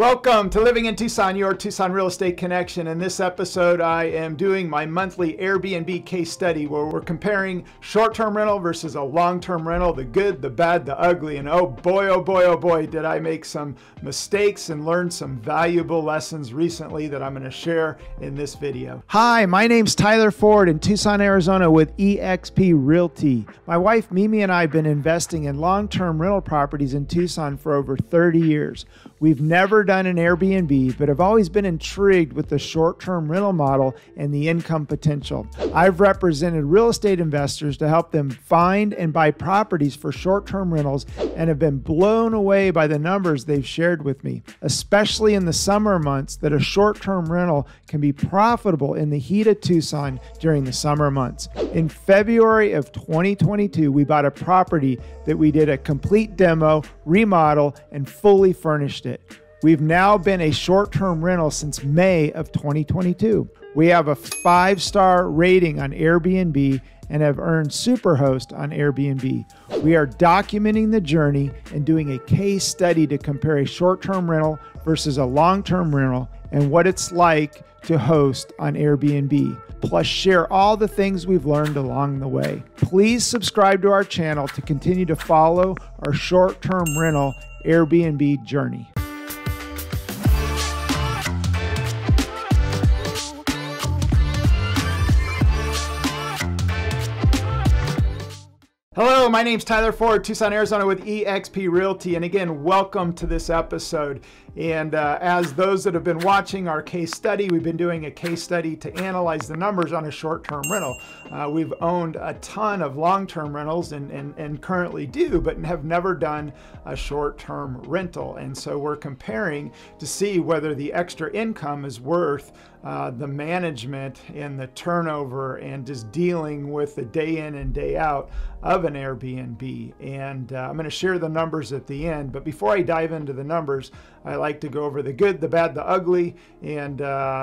Welcome to Living in Tucson, your Tucson Real Estate Connection. In this episode, I am doing my monthly Airbnb case study where we're comparing short-term rental versus a long-term rental, the good, the bad, the ugly. And oh boy, did I make some mistakes and learn some valuable lessons recently that I'm going to share in this video. Hi, my name's Tyler Ford in Tucson, Arizona with eXp Realty. My wife Mimi and I have been investing in long-term rental properties in Tucson for over 30 years. We've never done an Airbnb, but have always been intrigued with the short-term rental model and the income potential. I've represented real estate investors to help them find and buy properties for short-term rentals and have been blown away by the numbers they've shared with me, especially in the summer months that a short-term rental can be profitable in the heat of Tucson during the summer months. In February of 2022, we bought a property that we did a complete demo, remodel, and fully furnished it. We've now been a short-term rental since May of 2022. We have a 5-star rating on Airbnb and have earned Superhost on Airbnb. We are documenting the journey and doing a case study to compare a short-term rental versus a long-term rental and what it's like to host on Airbnb, plus share all the things we've learned along the way. Please subscribe to our channel to continue to follow our short-term rental Airbnb journey. Hello, my name's Tyler Ford, Tucson, Arizona with eXp Realty. And again, welcome to this episode. And as those that have been watching our case study, we've been doing a case study to analyze the numbers on a short-term rental. We've owned a ton of long-term rentals and currently do, but have never done a short-term rental. And so we're comparing to see whether the extra income is worth the management and the turnover and just dealing with the day in and day out of an Airbnb. And I'm going to share the numbers at the end. But before I dive into the numbers, I like to go over the good, the bad, the ugly, and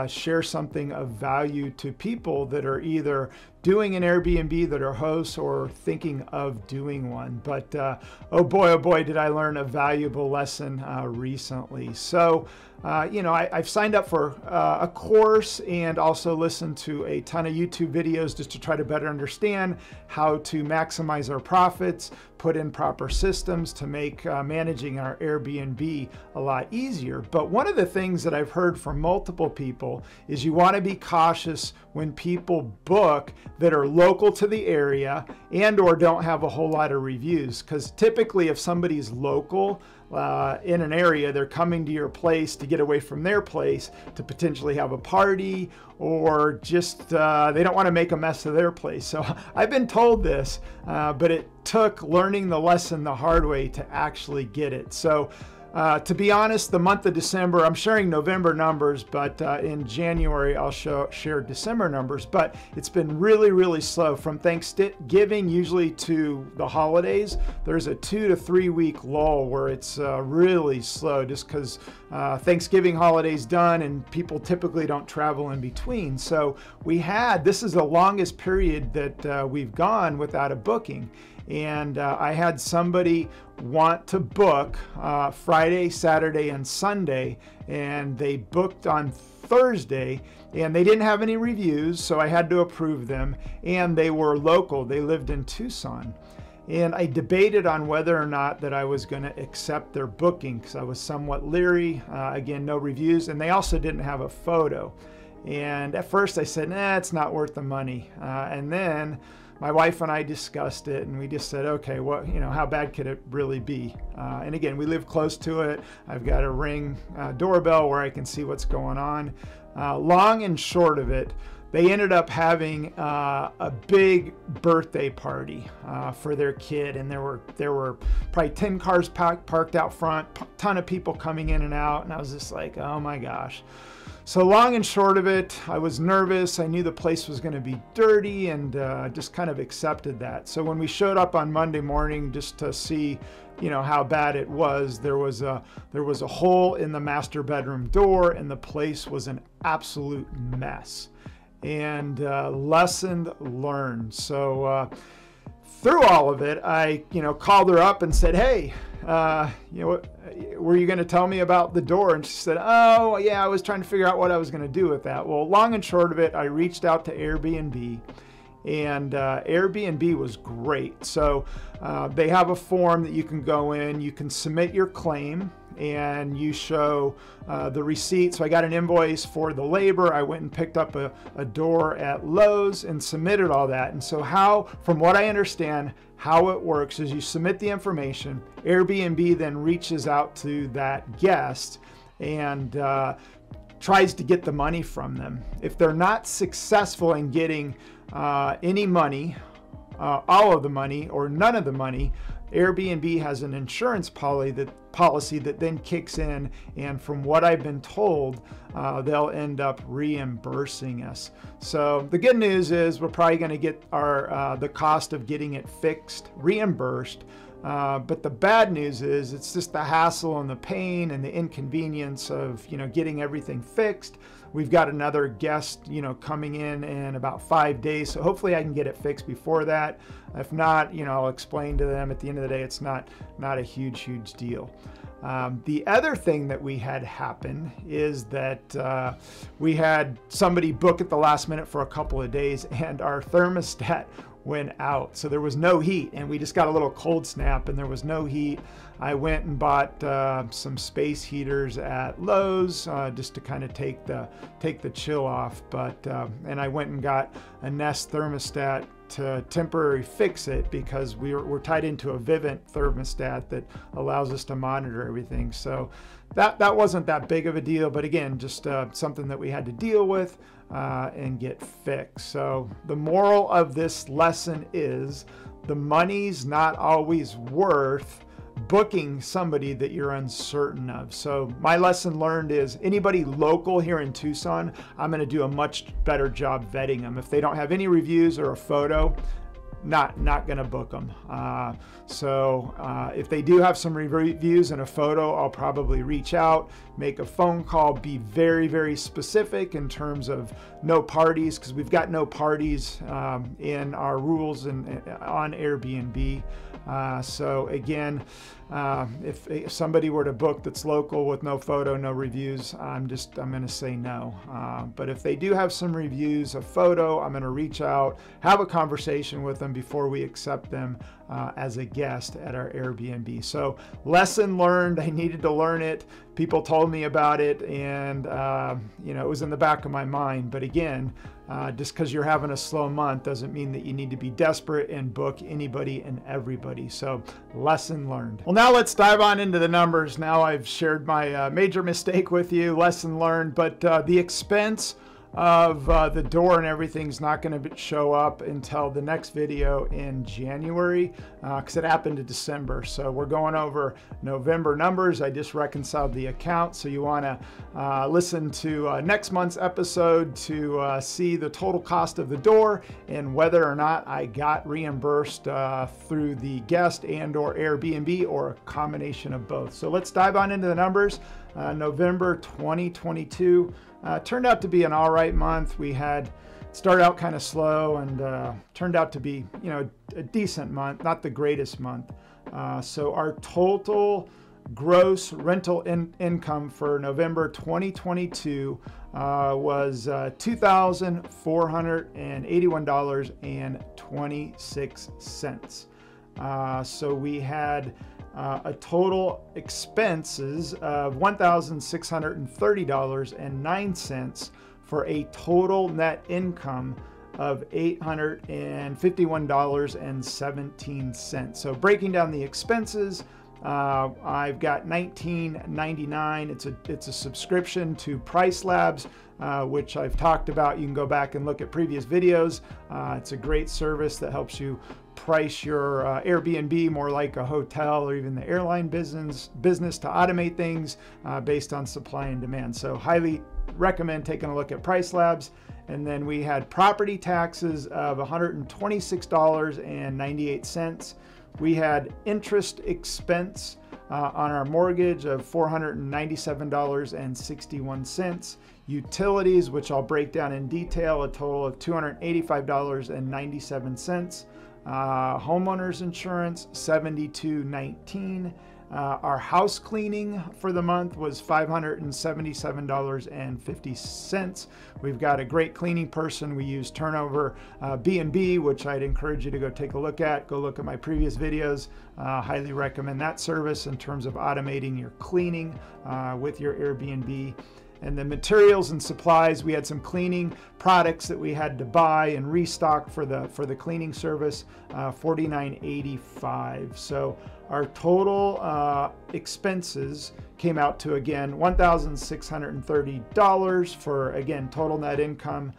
share something of value to people that are either doing an Airbnb, that are hosts, or thinking of doing one. But oh boy, did I learn a valuable lesson recently. So, I've signed up for a course and also listened to a ton of YouTube videos just to try to better understand how to maximize our profits, put in proper systems to make managing our Airbnb a lot easier. But one of the things that I've heard from multiple people is you want to be cautious when people book that are local to the area and or don't have a whole lot of reviews, because typically if somebody's local in an area, they're coming to your place to get away from their place to potentially have a party, or just they don't want to make a mess of their place. So I've been told this, but it took learning the lesson the hard way to actually get it. So to be honest, the month of December, I'm sharing November numbers, but in January, I'll share December numbers. But it's been really slow from Thanksgiving usually to the holidays. There's a 2 to 3 week lull where it's really slow just because Thanksgiving holiday's done and people typically don't travel in between. So this is the longest period that we've gone without a booking. And I had somebody want to book Friday, Saturday, and Sunday, and they booked on Thursday, and they didn't have any reviews, so I had to approve them, and they were local. They lived in Tucson. And I debated on whether or not that I was going to accept their booking because I was somewhat leery. Again, no reviews, and they also didn't have a photo. And at first I said, nah, it's not worth the money. And then my wife and I discussed it, and we just said, okay, well, how bad could it really be? And again, we live close to it. I've got a Ring doorbell where I can see what's going on. Long and short of it, they ended up having a big birthday party for their kid, and there were probably 10 cars parked out front, ton of people coming in and out, and I was just like, oh my gosh. So long and short of it, I was nervous. I knew the place was going to be dirty, and just kind of accepted that. So when we showed up on Monday morning just to see, how bad it was, there was a hole in the master bedroom door, and the place was an absolute mess. And lesson learned. So through all of it, I, called her up and said, hey, were you going to tell me about the door? And she said, oh, yeah, I was trying to figure out what I was going to do with that. Well, long and short of it, I reached out to Airbnb, and Airbnb was great. So they have a form that you can go in, you can submit your claim, and you show the receipt. So I got an invoice for the labor. I went and picked up a door at Lowe's and submitted all that. And so from what I understand, how it works is you submit the information, Airbnb then reaches out to that guest and tries to get the money from them. If they're not successful in getting any money, all of the money or none of the money, Airbnb has an insurance policy that then kicks in, and from what I've been told, they'll end up reimbursing us. So the good news is we're probably going to get the cost of getting it fixed reimbursed. But the bad news is it's just the hassle and the pain and the inconvenience of, getting everything fixed. We've got another guest, coming in about 5 days. So hopefully I can get it fixed before that. If not, I'll explain to them at the end of the day, it's not a huge deal. The other thing that we had happen is that we had somebody book at the last minute for a couple of days, and our thermostat went out. So there was no heat, and we just got a little cold snap and there was no heat. I went and bought some space heaters at Lowe's just to kind of take the chill off. And I went and got a Nest thermostat to temporarily fix it because we're tied into a Vivint thermostat that allows us to monitor everything. So that wasn't that big of a deal, but again, just something that we had to deal with and get fixed. So the moral of this lesson is the money's not always worth booking somebody that you're uncertain of. So my lesson learned is anybody local here in Tucson, I'm going to do a much better job vetting them. If they don't have any reviews or a photo, not going to book them. If they do have some reviews and a photo, I'll probably reach out, make a phone call, be very specific in terms of no parties, because we've got no parties in our rules and on Airbnb. So again, if somebody were to book that's local with no photo, no reviews, I'm going to say no. But if they do have some reviews, a photo, I'm going to reach out, have a conversation with them before we accept them as a guest at our Airbnb. So lesson learned, I needed to learn it. People told me about it, and it was in the back of my mind. But again, just because you're having a slow month doesn't mean that you need to be desperate and book anybody and everybody. So lesson learned. Well, now let's dive on into the numbers. Now I've shared my major mistake with you, lesson learned, but the expense of the door and everything's not going to show up until the next video in January because it happened in December. So we're going over November numbers. I just reconciled the account, so you want to listen to next month's episode to see the total cost of the door and whether or not I got reimbursed through the guest and or Airbnb or a combination of both. So let's dive on into the numbers. November 2022 turned out to be an all right month. We had started out kind of slow and turned out to be, a decent month, not the greatest month. So our total gross rental income for November 2022 was $2,481.26. So we had a total expenses of $1,630.09 for a total net income of $851.17. So breaking down the expenses, I've got $19.99. It's a subscription to Price Labs, which I've talked about. You can go back and look at previous videos. It's a great service that helps you price your Airbnb more like a hotel or even the airline business to automate things based on supply and demand. So highly recommend taking a look at Price Labs. And then we had property taxes of $126.98. We had interest expense on our mortgage of $497.61. Utilities, which I'll break down in detail, a total of $285.97. Homeowners insurance, $72.19. Our house cleaning for the month was $577.50. We've got a great cleaning person. We use Turnover B&B, which I'd encourage you to go take a look at. Go look at my previous videos. Highly recommend that service in terms of automating your cleaning with your Airbnb. And the materials and supplies, we had some cleaning products that we had to buy and restock for the cleaning service, $49.85. So our total expenses came out to, again, $1,630 for, again, total net income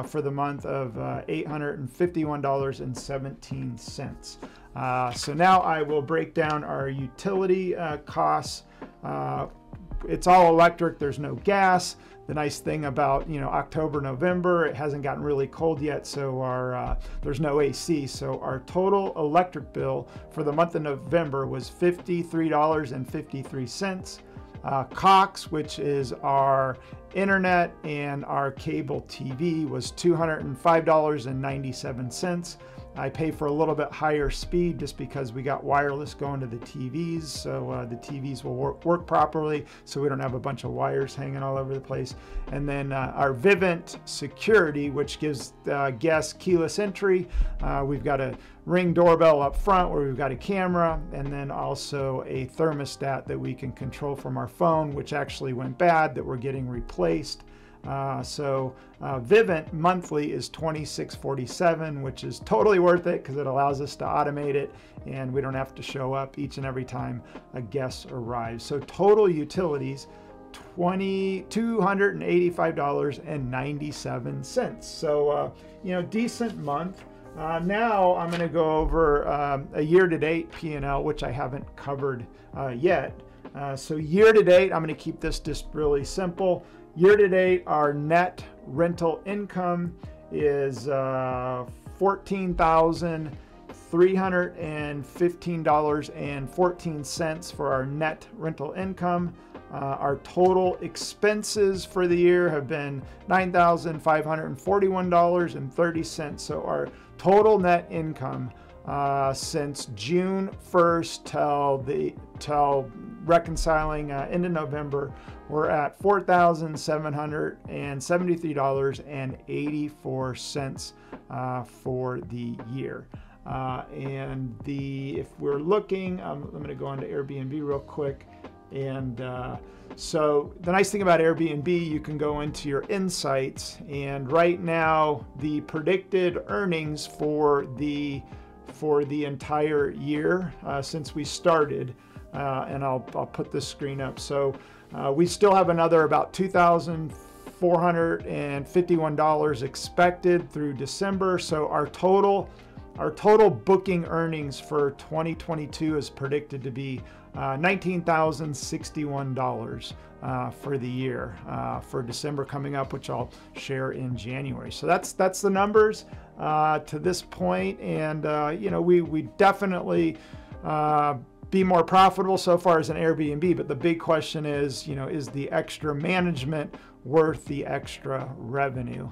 for the month of $851.17. So now I will break down our utility costs. It's all electric, there's no gas. The nice thing about, October, November, it hasn't gotten really cold yet, so there's no AC. So our total electric bill for the month of November was $53.53. Cox, which is our internet and our cable TV, was $205.97. I pay for a little bit higher speed just because we got wireless going to the TVs, so the TVs will work properly, so we don't have a bunch of wires hanging all over the place. And then our Vivint security, which gives guests keyless entry. We've got a Ring doorbell up front where we've got a camera, and then also a thermostat that we can control from our phone, which actually went bad, that we're getting replaced. So Vivint monthly is $26.47, which is totally worth it because it allows us to automate it and we don't have to show up each and every time a guest arrives. So total utilities, $285.97. So, decent month. Now I'm going to go over a year-to-date P&L, which I haven't covered yet. So year-to-date, I'm going to keep this just really simple. Year-to-date, our net rental income is $14,315.14 for our net rental income. Our total expenses for the year have been $9,541.30. So our total net income since June 1st till reconciling into November, we're at $4,773.84 for the year. And if we're looking, I'm going to go on to Airbnb real quick. And so the nice thing about Airbnb, you can go into your insights, and right now the predicted earnings for the entire year since we started, and I'll put this screen up. So we still have another about $2,451 expected through December. So our total booking earnings for 2022 is predicted to be $19,061 for the year for December coming up, which I'll share in January. So that's the numbers to this point, and we definitely be more profitable so far as an Airbnb, but the big question is, is the extra management worth the extra revenue?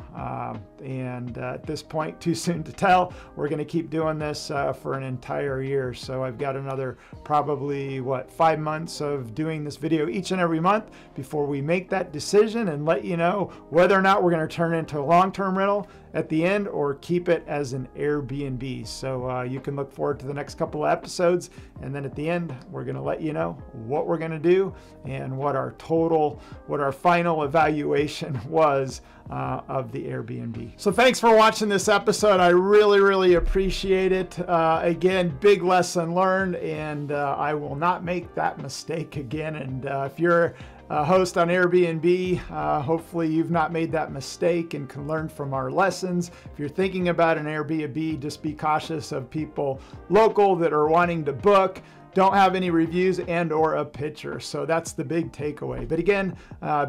And at this point, too soon to tell. We're going to keep doing this for an entire year. So I've got another probably 5 months of doing this video each and every month before we make that decision and let you know whether or not we're going to turn it into a long-term rental at the end or keep it as an Airbnb. So you can look forward to the next couple of episodes, and then at the end we're going to let you know what we're going to do and what our final evaluation was of the Airbnb. So thanks for watching this episode. I really appreciate it. Again, big lesson learned, and I will not make that mistake again. And if you're a host on Airbnb, hopefully you've not made that mistake and can learn from our lessons. If you're thinking about an Airbnb, just be cautious of people local that are wanting to book, don't have any reviews and or a picture. So that's the big takeaway. But again,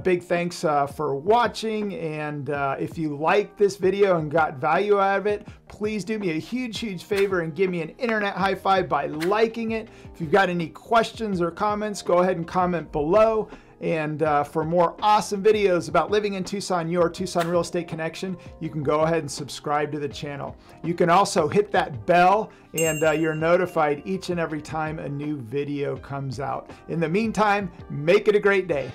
big thanks for watching. And if you like this video and got value out of it, please do me a huge favor and give me an internet high five by liking it. If you've got any questions or comments, go ahead and comment below. And for more awesome videos about living in Tucson, your Tucson Real Estate Connection, you can go ahead and subscribe to the channel. You can also hit that bell and you're notified each and every time a new video comes out. In the meantime, make it a great day.